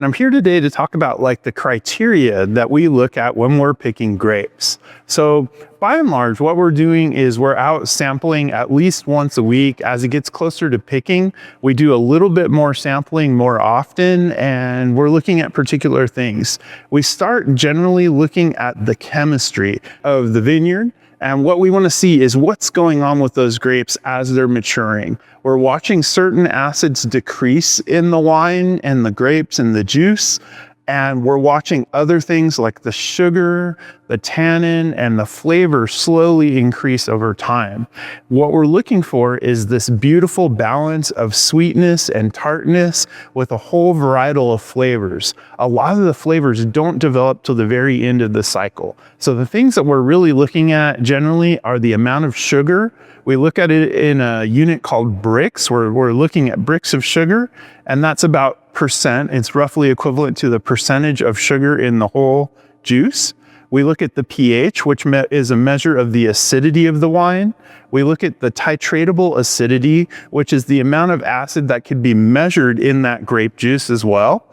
And I'm here today to talk about like the criteria that we look at when we're picking grapes. So by and large, what we're doing is we're out sampling at least once a week. As it gets closer to picking, we do a little bit more sampling more often, and we're looking at particular things. We start generally looking at the chemistry of the vineyard. And what we want to see is what's going on with those grapes as they're maturing. We're watching certain acids decrease in the wine and the grapes and the juice. And we're watching other things like the sugar, the tannin, and the flavor slowly increase over time. What we're looking for is this beautiful balance of sweetness and tartness with a whole varietal of flavors. A lot of the flavors don't develop till the very end of the cycle. So the things that we're really looking at generally are the amount of sugar. We look at it in a unit called Brix, where we're looking at Brix of sugar, and that's about percent. It's roughly equivalent to the percentage of sugar in the whole juice. We look at the pH, which is a measure of the acidity of the wine. We look at the titratable acidity, which is the amount of acid that could be measured in that grape juice as well.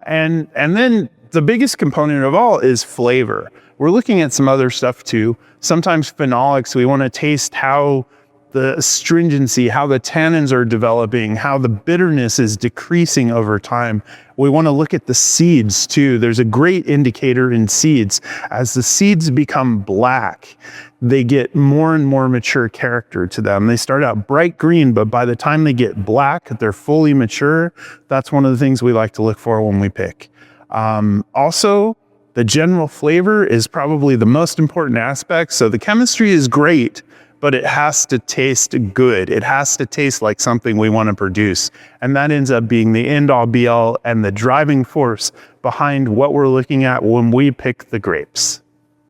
And then the biggest component of all is flavor. We're looking at some other stuff too. Sometimes phenolics, we want to taste how the astringency, how the tannins are developing, how the bitterness is decreasing over time. We want to look at the seeds too. There's a great indicator in seeds. As the seeds become black, they get more and more mature character to them. They start out bright green, but by the time they get black, they're fully mature. That's one of the things we like to look for when we pick. Also, the general flavor is probably the most important aspect. So the chemistry is great, but it has to taste good. It has to taste like something we want to produce. And that ends up being the end all be all and the driving force behind what we're looking at when we pick the grapes.